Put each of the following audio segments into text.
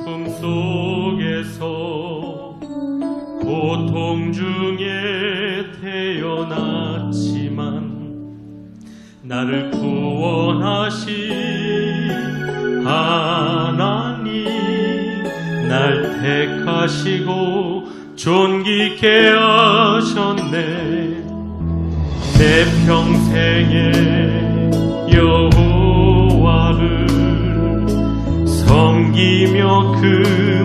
품속에서 고통 중에 태어났지만 나를 구원하신 하나님, 날 택하시고 존귀케 하셨네. 내 평생에 여호와를 섬기며 그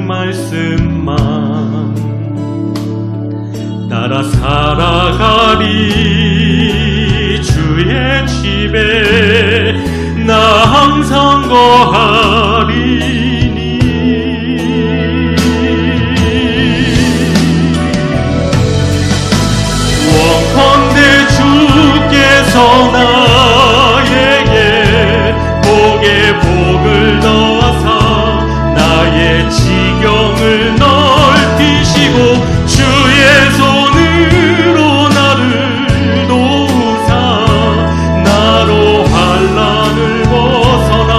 말씀만 따라 살아가리. 주의 집에 나 항상 거하리니. 원컨대 주께서 나에게 복에 복을 넣어서 나의 지경을 넓히시고 주의 손으로 나를 도우사 나로 환난을 벗어나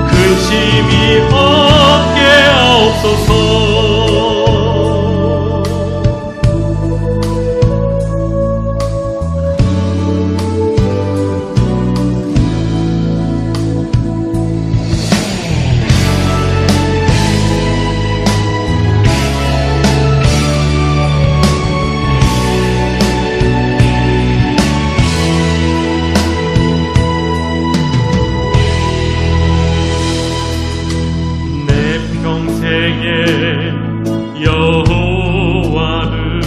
근심이 없게 하옵소서. 여호와를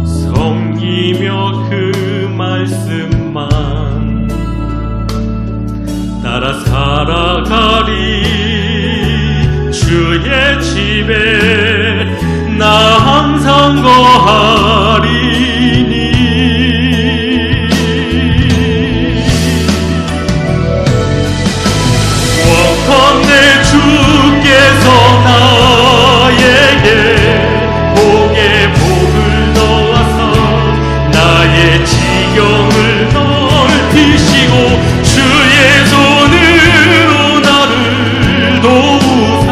섬기며 그 말씀만 따라 살아가리. 주의 집에 나 항상 거하리니. 원컨대 주께서 나에게 복에 복을 넣어서 나의 지경을 넓히시고 주의 손으로 나를 도우사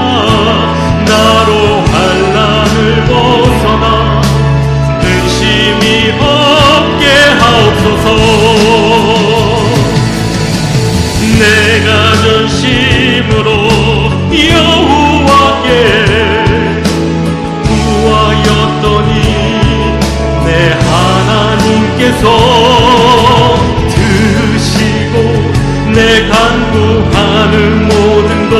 나로 환난을 벗어나 근심이 없게 하옵소서. 내가 전심으로 여호와께 구하였더니 내 하나님께서 들으시고 내 간구하는 모든 것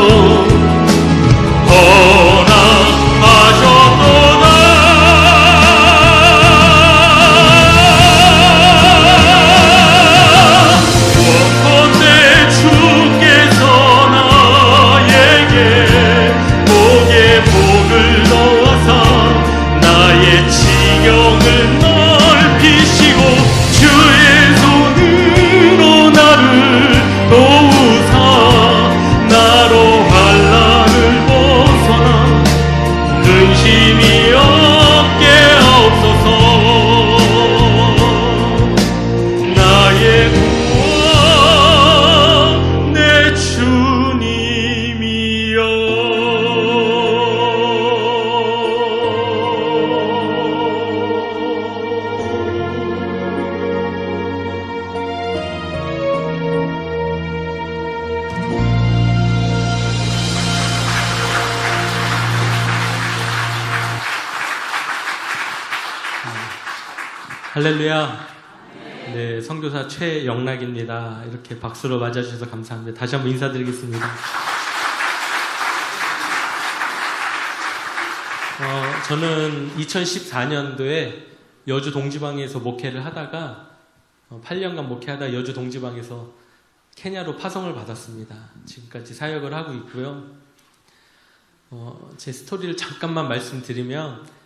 허락하셨도다. 원컨대 주께서 나에게 복에 복을 넣어서 나의 지경을 넓히시고 주의 손으로 나를 도우사 나로 환난을 벗어나 근심이 없게 하옵소서. 나의 구원 내 주님이여. 할렐루야. 네, 선교사 최영락입니다. 이렇게 박수로 맞아주셔서 감사합니다. 다시 한번 인사드리겠습니다. 저는 2014년도에 여주 동지방에서 목회를 하다가 8년간 목회하다 여주 동지방에서 케냐로 파송을 받았습니다. 지금까지 사역을 하고 있고요. 제 스토리를 잠깐만 말씀드리면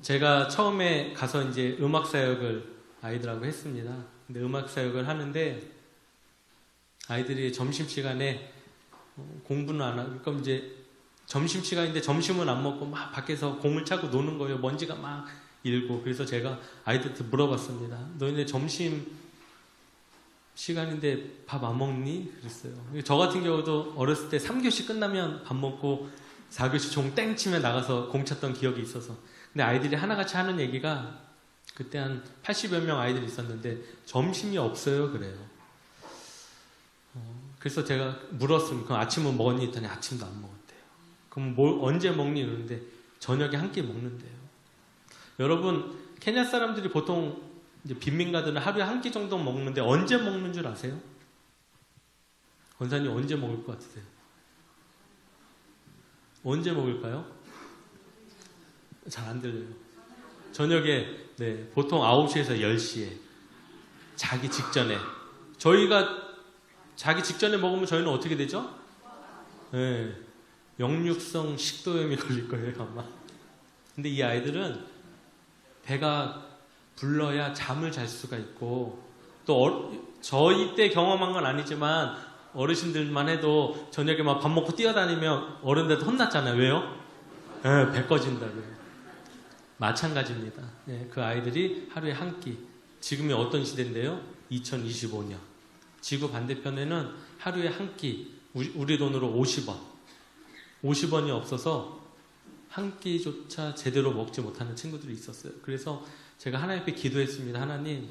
제가 처음에 가서 이제 음악 사역을 아이들하고 했습니다. 근데 음악 사역을 하는데 아이들이 점심시간에 공부는 안 하고, 그러니까 이제 점심시간인데 점심은 안 먹고 막 밖에서 공을 차고 노는 거예요. 먼지가 막 일고. 그래서 제가 아이들한테 물어봤습니다. 너희네 점심 시간인데 밥 안 먹니? 그랬어요. 저 같은 경우도 어렸을 때 3교시 끝나면 밥 먹고 4교시 종 땡 치면 나가서 공 찼던 기억이 있어서. 근데 아이들이 하나같이 하는 얘기가 그때 한 80여 명 아이들이 있었는데 점심이 없어요 그래요. 그래서 제가 물었습니다. 그럼 아침은 먹었니? 했더니 아침도 안 먹었대요. 그럼 언제 먹니? 그러는데 저녁에 한 끼 먹는데요. 여러분 케냐 사람들이 보통 이제 빈민가들은 하루에 한 끼 정도 먹는데 언제 먹는 줄 아세요? 권사님 언제 먹을 것 같으세요? 언제 먹을까요? 잘 안 들려요. 저녁에 네, 보통 9시에서 10시에 자기 직전에 저희가 자기 직전에 먹으면 저희는 어떻게 되죠? 네, 역류성 식도염이 걸릴 거예요 아마. 근데 이 아이들은 배가 불러야 잠을 잘 수가 있고 또 저희 때 경험한 건 아니지만 어르신들만 해도 저녁에 막 밥 먹고 뛰어다니면 어른들한테 혼났잖아요. 왜요? 네, 배 꺼진다고요. 마찬가지입니다. 네, 그 아이들이 하루에 한 끼. 지금이 어떤 시대인데요? 2025년. 지구 반대편에는 하루에 한 끼, 우리 돈으로 50원. 50원이 없어서 한 끼조차 제대로 먹지 못하는 친구들이 있었어요. 그래서 제가 하나님 앞에 기도했습니다. 하나님,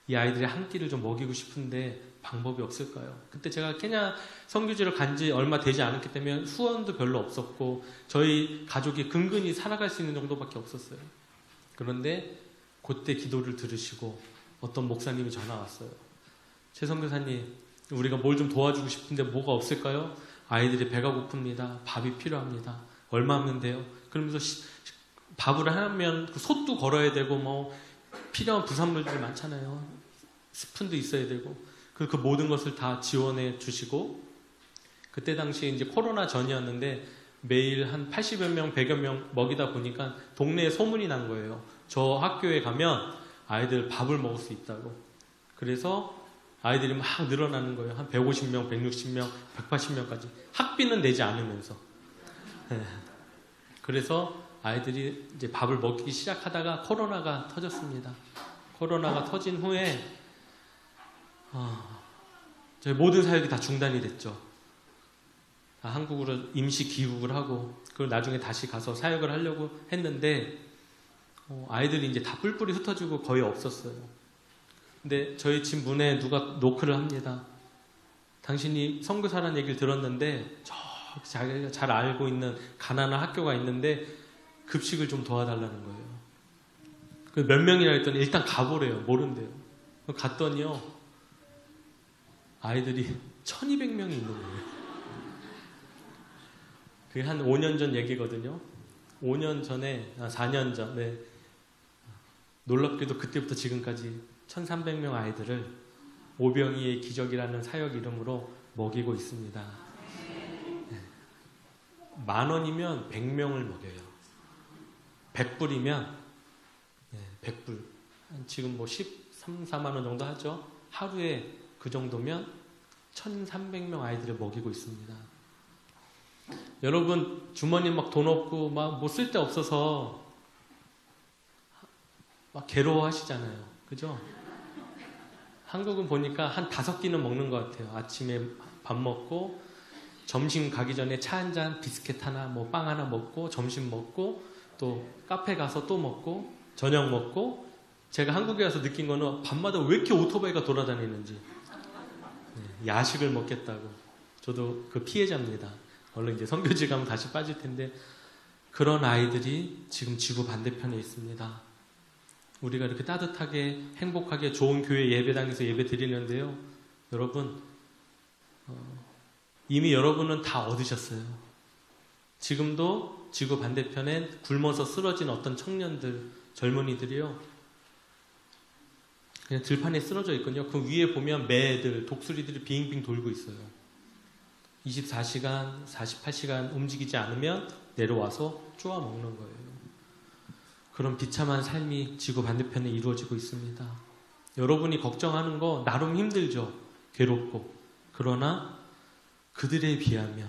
이 아이들이 한 끼를 좀 먹이고 싶은데 방법이 없을까요? 그때 제가 케냐 선교지를 간 지 얼마 되지 않았기 때문에 후원도 별로 없었고 저희 가족이 근근히 살아갈 수 있는 정도밖에 없었어요. 그런데 그때 기도를 들으시고 어떤 목사님이 전화 왔어요. 최 선교사님, 우리가 뭘 좀 도와주고 싶은데 뭐가 없을까요? 아이들이 배가 고픕니다. 밥이 필요합니다. 얼마 하면 돼요? 그러면서 밥을 하면 그 솥도 걸어야 되고 뭐 필요한 부산물들이 많잖아요. 스푼도 있어야 되고 그 모든 것을 다 지원해 주시고 그때 당시에 이제 코로나 전이었는데 매일 한 80여 명, 100여 명 먹이다 보니까 동네에 소문이 난 거예요. 저 학교에 가면 아이들 밥을 먹을 수 있다고. 그래서 아이들이 막 늘어나는 거예요. 한 150명, 160명, 180명까지. 학비는 내지 않으면서. 그래서 아이들이 이제 밥을 먹기 시작하다가 코로나가 터졌습니다. 코로나가 터진 후에 저희 모든 사역이 다 중단이 됐죠. 다 한국으로 임시 귀국을 하고 그걸 나중에 다시 가서 사역을 하려고 했는데 아이들이 이제 다 뿔뿔이 흩어지고 거의 없었어요. 근데 저희 집 문에 누가 노크를 합니다. 당신이 선교사라는 얘기를 들었는데 자기가 잘 알고 있는 가난한 학교가 있는데 급식을 좀 도와달라는 거예요. 몇 명이나 했더니 일단 가보래요. 모른대요. 갔더니요. 아이들이 1200명이 있는 거예요. 그게 한 5년 전 얘기거든요. 5년 전에, 4년 전, 네. 놀랍게도 그때부터 지금까지 1300명 아이들을 오병이의 기적이라는 사역 이름으로 먹이고 있습니다. 네. 10,000원이면 100명을 먹여요. 100불이면, 네, 100불. 지금 뭐 13, 4만 원 정도 하죠. 하루에 그 정도면 1300명 아이들을 먹이고 있습니다. 여러분 주머니 막 돈 없고 막 뭐 쓸 데 없어서 막 괴로워하시잖아요. 그죠? 한국은 보니까 한 5끼는 먹는 것 같아요. 아침에 밥 먹고 점심 가기 전에 차 한 잔, 비스켓 하나, 뭐 빵 하나 먹고 점심 먹고 또 카페 가서 또 먹고 저녁 먹고 제가 한국에 와서 느낀 거는 밤마다 왜 이렇게 오토바이가 돌아다니는지. 네, 야식을 먹겠다고. 저도 그 피해자입니다. 얼른 이제 선교지 가면 다시 빠질 텐데 그런 아이들이 지금 지구 반대편에 있습니다. 우리가 이렇게 따뜻하게 행복하게 좋은 교회 예배당에서 예배 드리는데요. 여러분 이미 여러분은 다 얻으셨어요. 지금도 지구 반대편엔 굶어서 쓰러진 어떤 청년들, 젊은이들이요. 그냥 들판에 쓰러져 있거든요. 그 위에 보면 매들, 독수리들이 빙빙 돌고 있어요. 24시간, 48시간 움직이지 않으면 내려와서 쪼아 먹는 거예요. 그런 비참한 삶이 지구 반대편에 이루어지고 있습니다. 여러분이 걱정하는 거 나름 힘들죠. 괴롭고. 그러나 그들에 비하면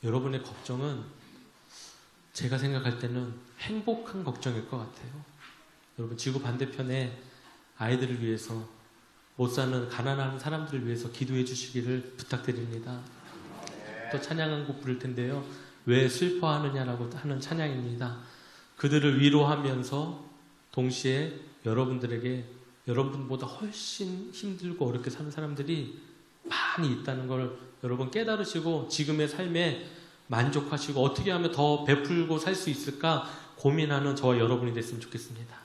여러분의 걱정은 제가 생각할 때는 행복한 걱정일 것 같아요. 여러분 지구 반대편에 아이들을 위해서 못 사는 가난한 사람들을 위해서 기도해 주시기를 부탁드립니다. 또 찬양 한 곡 부를 텐데요. 왜 슬퍼하느냐라고 하는 찬양입니다. 그들을 위로하면서 동시에 여러분들에게 여러분보다 훨씬 힘들고 어렵게 사는 사람들이 많이 있다는 걸 여러분 깨달으시고 지금의 삶에 만족하시고 어떻게 하면 더 베풀고 살 수 있을까 고민하는 저와 여러분이 됐으면 좋겠습니다.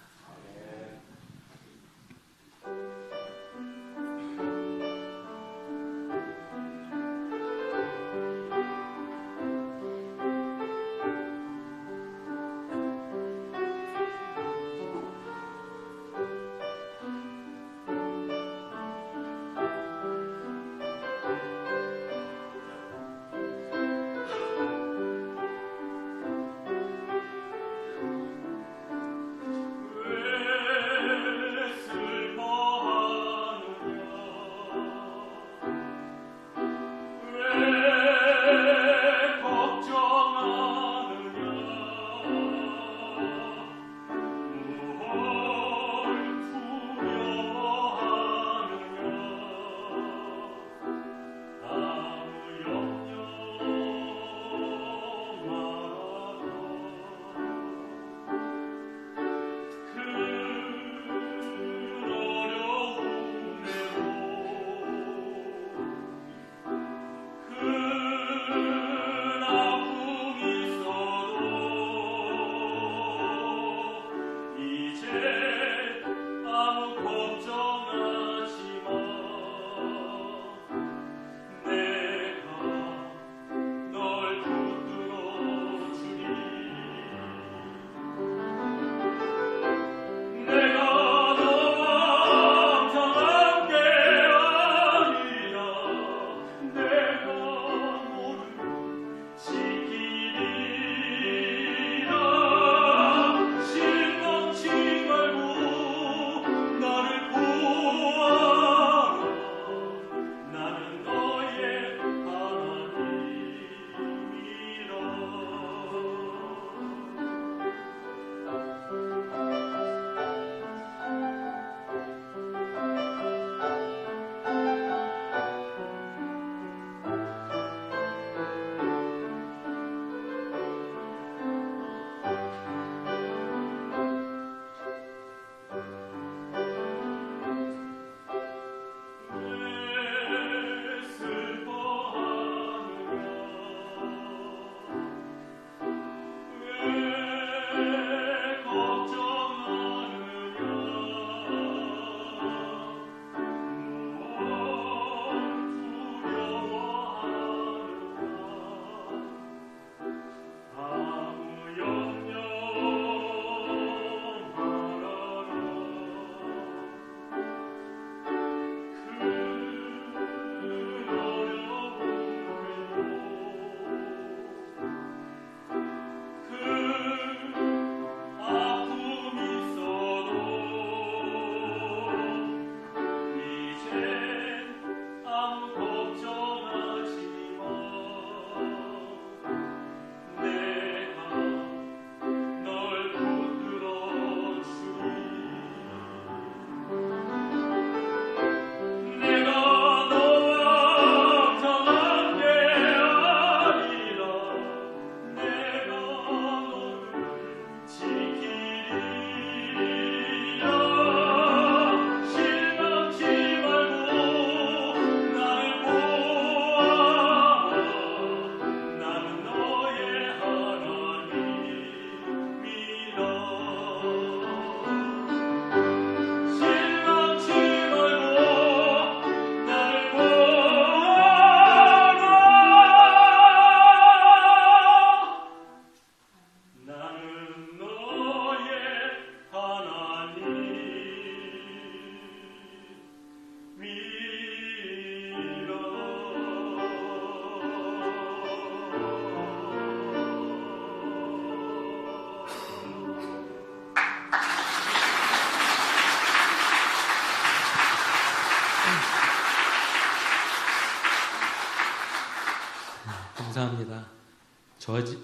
감사합니다.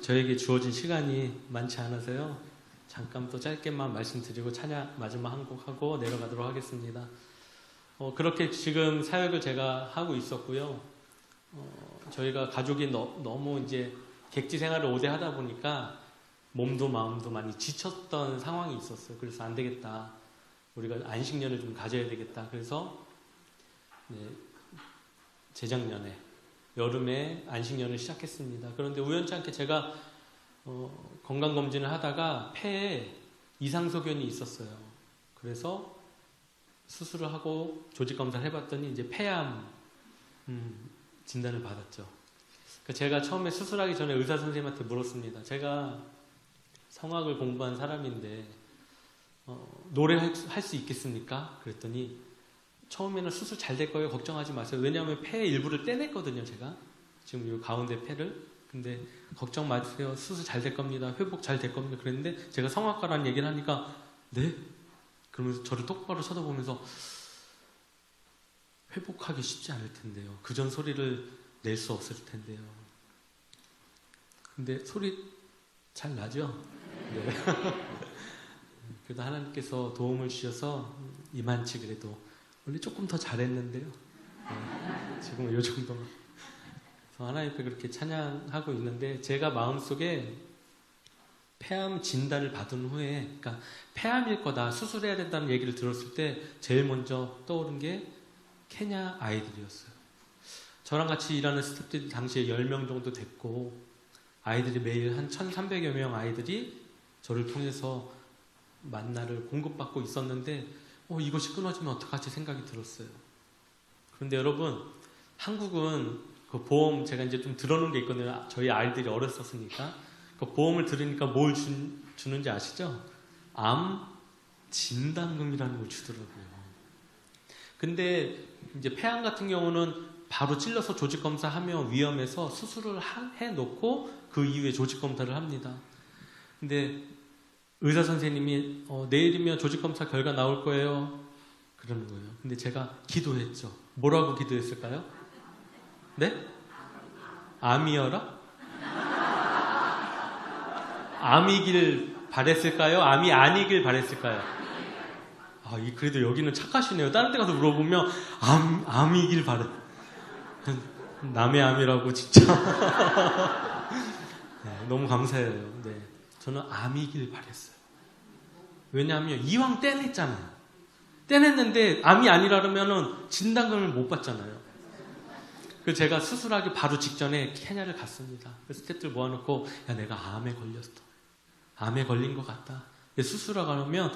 저에게 주어진 시간이 많지 않아서요. 잠깐 또 짧게만 말씀드리고 찬양 마지막 한 곡 하고 내려가도록 하겠습니다. 그렇게 지금 사역을 제가 하고 있었고요. 저희가 가족이 너무 이제 객지 생활을 오래 하다 보니까 몸도 마음도 많이 지쳤던 상황이 있었어요. 그래서 안 되겠다. 우리가 안식년을 좀 가져야 되겠다. 그래서 재작년에 여름에 안식년을 시작했습니다. 그런데 우연치 않게 제가 건강검진을 하다가 폐에 이상소견이 있었어요. 그래서 수술을 하고 조직검사를 해봤더니 이제 폐암 진단을 받았죠. 제가 처음에 수술하기 전에 의사 선생님한테 물었습니다. 제가 성악을 공부한 사람인데 노래할 수 있겠습니까? 그랬더니 처음에는 수술 잘 될 거예요. 걱정하지 마세요. 왜냐하면 폐 일부를 떼냈거든요. 제가 지금 이 가운데 폐를. 근데 걱정 마세요. 수술 잘 될 겁니다. 회복 잘 될 겁니다. 그랬는데 제가 성악가라는 얘기를 하니까 네? 그러면서 저를 똑바로 쳐다보면서 회복하기 쉽지 않을 텐데요. 그전 소리를 낼 수 없을 텐데요. 근데 소리 잘 나죠? 네. 그래도 하나님께서 도움을 주셔서 이만치 그래도 원래 조금 더 잘했는데요. 네. 지금은 이 정도만. 하나님 앞에 그렇게 찬양하고 있는데 제가 마음속에 폐암 진단을 받은 후에 그러니까 폐암일 거다 수술해야 된다는 얘기를 들었을 때 제일 먼저 떠오른 게 케냐 아이들이었어요. 저랑 같이 일하는 스태프들이 당시에 10명 정도 됐고 아이들이 매일 한 1,300여 명 아이들이 저를 통해서 만나를 공급받고 있었는데 이것이 끊어지면 어떡하지 생각이 들었어요. 그런데 여러분 한국은 그 보험 제가 이제 좀 들어놓은 게 있거든요. 저희 아이들이 어렸었으니까 그 보험을 들으니까 뭘 주는지 아시죠? 암 진단금이라는 걸 주더라고요. 근데 이제 폐암 같은 경우는 바로 찔러서 조직검사하면 위험해서 수술을 해놓고 그 이후에 조직검사를 합니다. 근데 의사 선생님이 내일이면 조직검사 결과 나올 거예요. 그러는 거예요. 근데 제가 기도했죠. 뭐라고 기도했을까요? 네? 암이어라? 암이길 바랬을까요? 암이 아니길 바랬을까요? 그래도 여기는 착하시네요. 다른 데 가서 물어보면 암이길 바랬. 남의 암이라고 진짜. 네, 너무 감사해요. 네, 저는 암이길 바랬어요. 왜냐하면 이왕 떼냈잖아요. 떼냈는데 암이 아니라 그러면은 진단금을 못 받잖아요. 그래서 제가 수술하기 바로 직전에 케냐를 갔습니다. 그래서 스태프들 모아놓고 내가 암에 걸렸어. 암에 걸린 것 같다. 수술하고 나면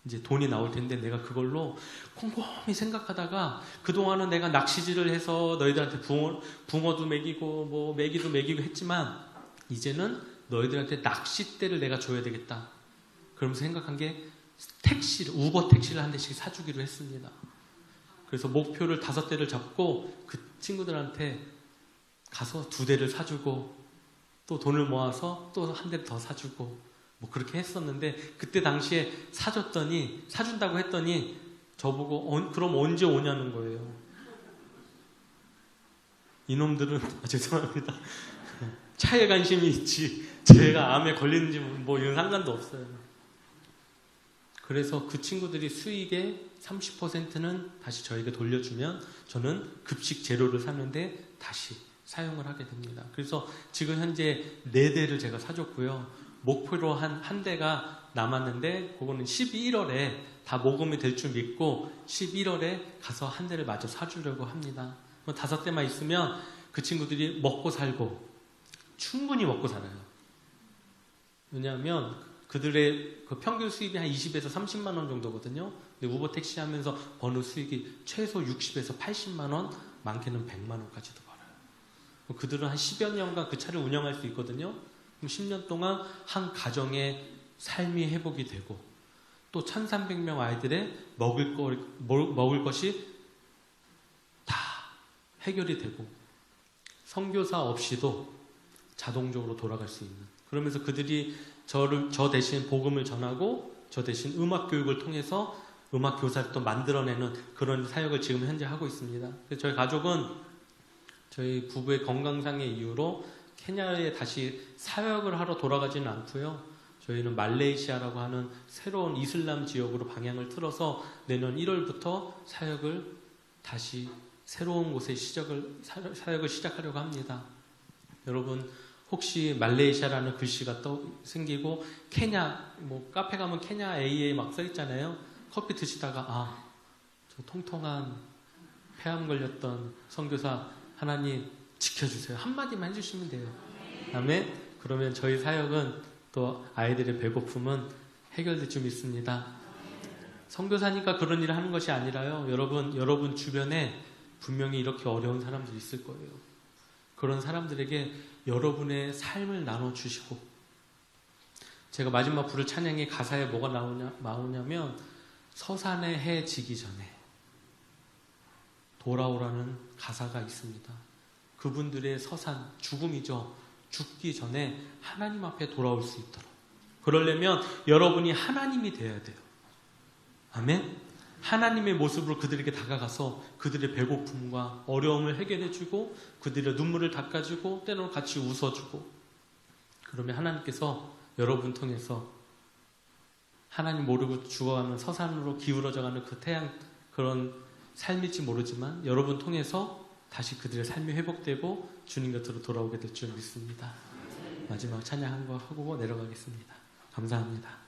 이제 돈이 나올 텐데 내가 그걸로 곰곰이 생각하다가 그동안은 내가 낚시질을 해서 너희들한테 붕어도 먹이고 뭐 메기도 먹이고 했지만 이제는 너희들한테 낚싯대를 내가 줘야 되겠다. 그러면서 생각한 게 우버 택시를 한 대씩 사주기로 했습니다. 그래서 목표를 5대를 잡고 그 친구들한테 가서 2대를 사주고 또 돈을 모아서 또 한 대를 더 사주고 뭐 그렇게 했었는데 그때 당시에 사준다고 했더니 저보고 그럼 언제 오냐는 거예요. 이놈들은 죄송합니다. 차에 관심이 있지 제가 암에 걸리는지 뭐 이런 상관도 없어요. 그래서 그 친구들이 수익의 30%는 다시 저에게 돌려주면 저는 급식 재료를 사는데 다시 사용을 하게 됩니다. 그래서 지금 현재 4대를 제가 사줬고요. 목표로 한 대가 남았는데 그거는 11월에 다 모금이 될 줄 믿고 11월에 가서 한 대를 마저 사주려고 합니다. 5대만 있으면 그 친구들이 먹고 살고 충분히 먹고 살아요. 왜냐하면 그들의 그 평균 수입이 한 20에서 30만 원 정도거든요. 근데 우버 택시 하면서 버는 수익이 최소 60에서 80만 원, 많게는 100만 원까지도 벌어요. 그들은 한 10여 년간 그 차를 운영할 수 있거든요. 그럼 10년 동안 한 가정의 삶이 회복이 되고 또 1,300명 아이들의 먹을 것이 다 해결이 되고 선교사 없이도 자동적으로 돌아갈 수 있는. 그러면서 그들이 저 대신 복음을 전하고 저 대신 음악 교육을 통해서 음악 교사를 또 만들어내는 그런 사역을 지금 현재 하고 있습니다. 그래서 저희 가족은 저희 부부의 건강상의 이유로 케냐에 다시 사역을 하러 돌아가지는 않고요. 저희는 말레이시아라고 하는 새로운 이슬람 지역으로 방향을 틀어서 내년 1월부터 사역을 다시 새로운 곳에 사역을 시작하려고 합니다. 여러분 혹시 말레이시아라는 글씨가 생기고 케냐, 카페 가면 케냐 AA 막 써있잖아요. 커피 드시다가 저 통통한 폐암 걸렸던 선교사 하나님 지켜주세요. 한마디만 해주시면 돼요. 아멘. 그러면 저희 사역은 또 아이들의 배고픔은 해결될 줄 믿습니다. 선교사니까 그런 일을 하는 것이 아니라요. 여러분 주변에 분명히 이렇게 어려운 사람들이 있을 거예요. 그런 사람들에게 여러분의 삶을 나눠주시고, 제가 마지막 부를 찬양의 가사에 뭐가 나오냐면 서산의 해 지기 전에 돌아오라는 가사가 있습니다. 그분들의 서산, 죽음이죠. 죽기 전에 하나님 앞에 돌아올 수 있도록. 그러려면 여러분이 하나님이 되어야 돼요. 아멘? 하나님의 모습으로 그들에게 다가가서 그들의 배고픔과 어려움을 해결해주고 그들의 눈물을 닦아주고 때로는 같이 웃어주고, 그러면 하나님께서 여러분 통해서 하나님 모르고 죽어가는 서산으로 기울어져가는 그 태양, 그런 삶일지 모르지만 여러분 통해서 다시 그들의 삶이 회복되고 주님 곁으로 돌아오게 될 줄 믿습니다. 마지막 찬양 한 거 하고 내려가겠습니다. 감사합니다.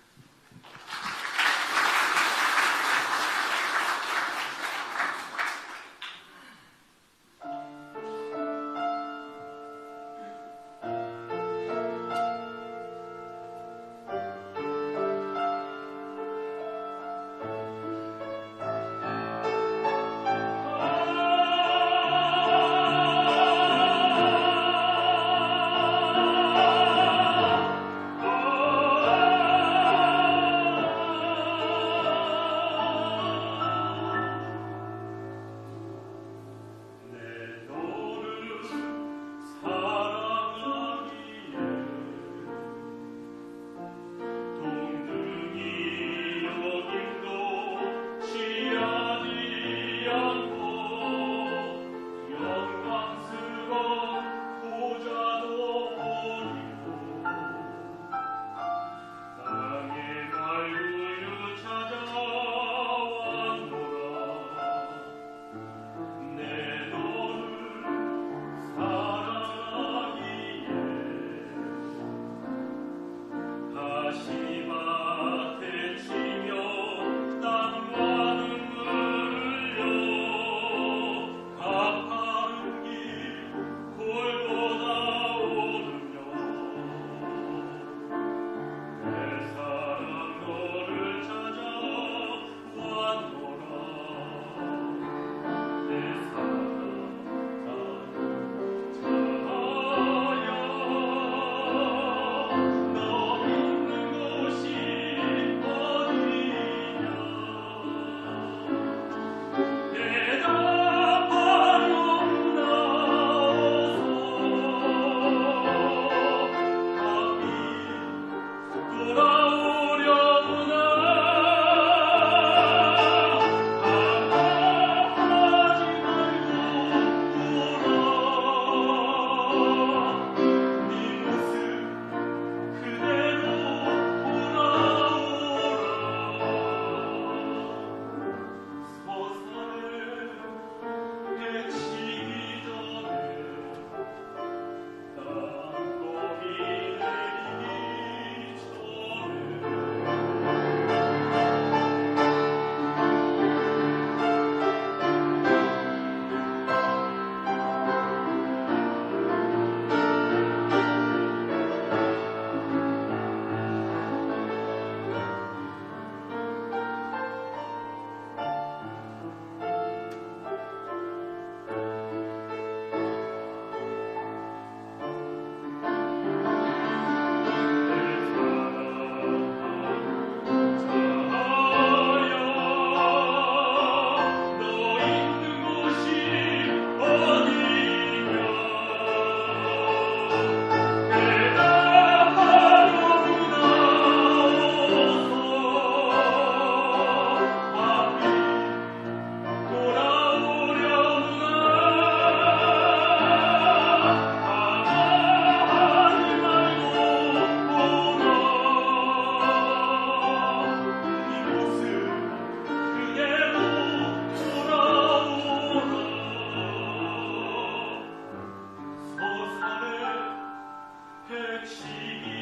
지금